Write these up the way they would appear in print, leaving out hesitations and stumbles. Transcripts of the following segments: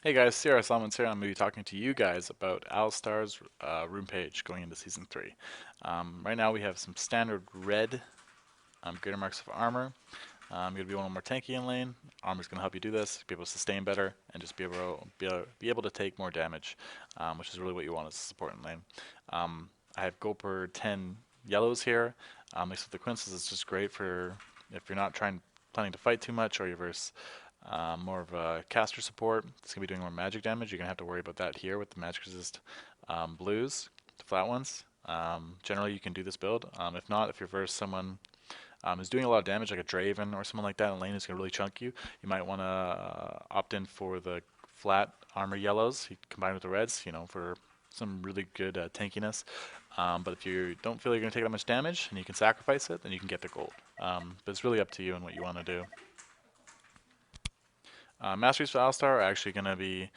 Hey guys, Elementz here. I'm going to be talking to you guys about Alistar's room page going into Season 3. Right now we have some standard red greater marks of armor. You're going to be a little more tanky in lane. Armor's going to help you do this, be able to sustain better, and just be able to take more damage, which is really what you want as a support in lane. I have gold per 10 yellows here. Mixed with the quinces, it's just great for if you're not planning to fight too much, or you're versus more of a caster support. It's going to be doing more magic damage. You're going to have to worry about that here with the magic resist blues, the flat ones. Generally, you can do this build. If not, if you're versus someone who's doing a lot of damage, like a Draven or someone like that in lane is going to really chunk you, you might want to opt in for the flat armor yellows combined with the reds, for some really good tankiness. But if you don't feel you're going to take that much damage and you can sacrifice it, then you can get the gold. But it's really up to you and what you want to do. Masteries for Alistar are actually going to be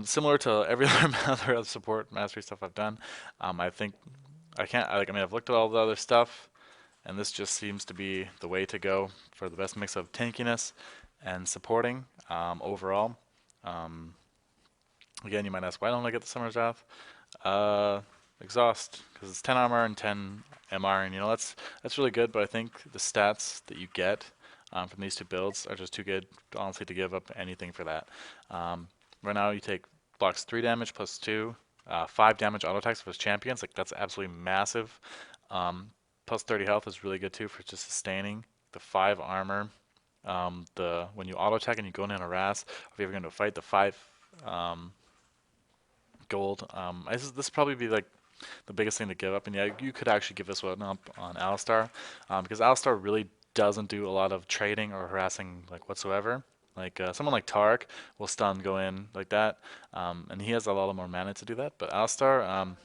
similar to every other support mastery stuff I've done. I think I've looked at all the other stuff, and this just seems to be the way to go for the best mix of tankiness and supporting overall. Um, Again, you might ask, why don't I get the Summer's Wrath? Exhaust, because it's 10 armor and 10 MR, and that's really good. But I think the stats that you get from these two builds are just too good, honestly, to give up anything for that. Right now, you take blocks 3 damage plus 2, 5 damage auto attacks with champions. Like that's absolutely massive. Plus 30 health is really good too for just sustaining the 5 armor. The when you auto attack and you go in and harass, or if you're ever going to fight, the 5 gold. This probably be like the biggest thing to give up, and yeah, you could actually give this one up on Alistar, because Alistar really doesn't do a lot of trading or harassing like whatsoever. Like someone like Tark will stun go in like that, and he has a lot of more mana to do that. But Alistar,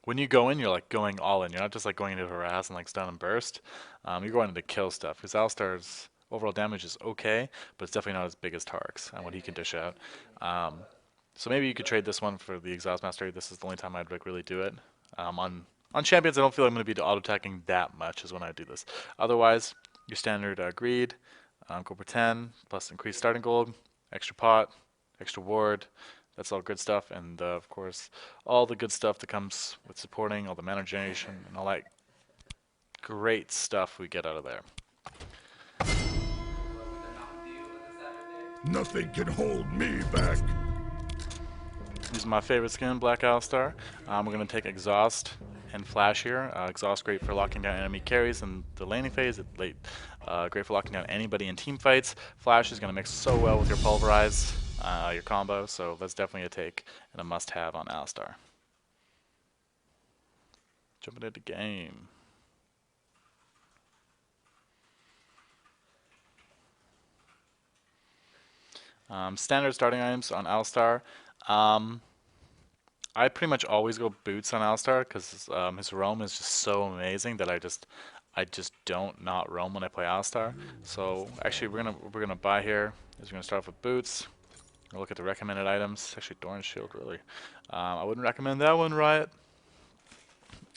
when you go in, you're like going all in. You're not just like going into harass and like stun and burst. You're going into kill stuff because Alistar's overall damage is okay, but it's definitely not as big as Tark's and what he can dish out. Um, so maybe you could trade this one for the Exhaust Mastery. This is the only time I'd like really do it. On champions, I don't feel I'm going to be auto attacking that much is when I do this. Otherwise, your standard greed, go for 10 plus increased starting gold, extra pot, extra ward. That's all good stuff, and of course, all the good stuff that comes with supporting, all the mana generation, and all that great stuff we get out of there. Nothing can hold me back. Using my favorite skin, Black Alistar. We're going to take Exhaust and Flash here. Exhaust great for locking down enemy carries in the laning phase. Great for locking down anybody in team fights. Flash is going to mix so well with your Pulverize, your combo, so that's definitely a take and a must-have on Alistar. Jumping into game. Standard starting items on Alistar. I pretty much always go boots on Alistar because his roam is just so amazing that I just don't not roam when I play Alistar. So actually we're gonna buy here is we're gonna start off with boots. We'll look at the recommended items. Actually, Dorn Shield really. I wouldn't recommend that one, Riot.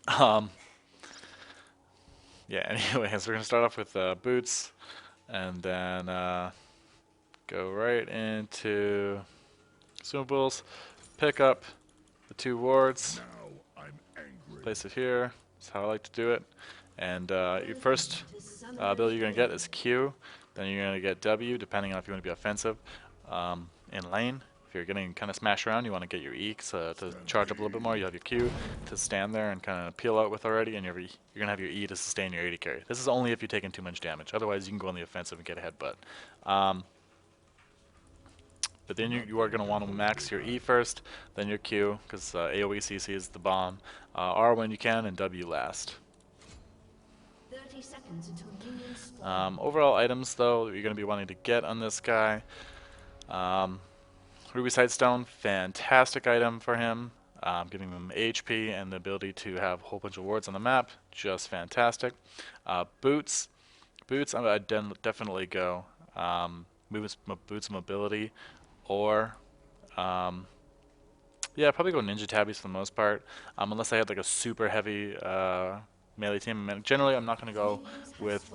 Um, yeah. Anyways, we're gonna start off with boots, and then go right into consumables. Pick up the 2 wards. Now I'm angry. Place it here. That's how I like to do it. And your first ability you're going to get is Q. Then you're going to get W, depending on if you want to be offensive in lane. If you're getting kind of smashed around, you want to get your E to charge up a little bit more. You have your Q to stand there and kind of peel out with already, and you're going to have your E to sustain your 80 carry. This is only if you're taking too much damage. Otherwise, you can go on the offensive and get a headbutt. But then you are going to want to max your E first, then your Q, because AoE CC is the bomb. R when you can, and W last. 30 seconds until minions spawn. Overall items, though, that you're going to be wanting to get on this guy. Ruby Sightstone, fantastic item for him. Giving him HP and the ability to have a whole bunch of wards on the map, just fantastic. Boots, I'd definitely go boots mobility, or yeah, probably go ninja tabbies for the most part, unless I had like a super heavy melee team. And generally, I'm not going to go with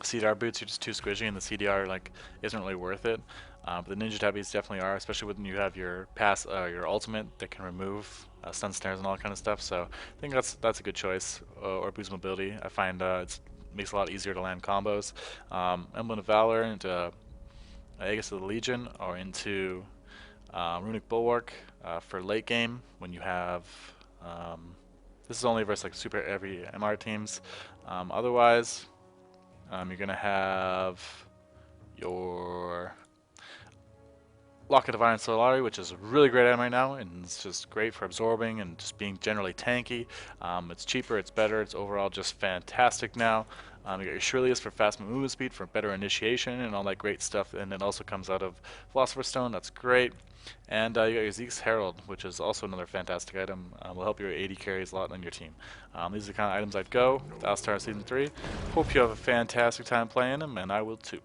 CDR boots. You're just too squishy, and the CDR like isn't really worth it. But the ninja tabbies definitely are, especially when you have your your ultimate that can remove stun snares and all that kind of stuff. So I think that's a good choice, or boost mobility. I find it makes it a lot easier to land combos. Emblem of Valor into Aegis of the Legion, or into Runic Bulwark for late game when you have. This is only versus like super heavy MR teams. Otherwise, you're gonna have your Locket of Iron Solari, which is a really great item right now, and it's just great for absorbing and just being generally tanky. It's cheaper, it's better, it's overall just fantastic now. You got your Shirley's for fast movement speed for better initiation and all that great stuff, and it also comes out of Philosopher's Stone, that's great. And you got your Zeke's Herald, which is also another fantastic item. Will help your AD carries a lot on your team. These are the kind of items I'd go with Alistar Season 3. Hope you have a fantastic time playing them, and I will too.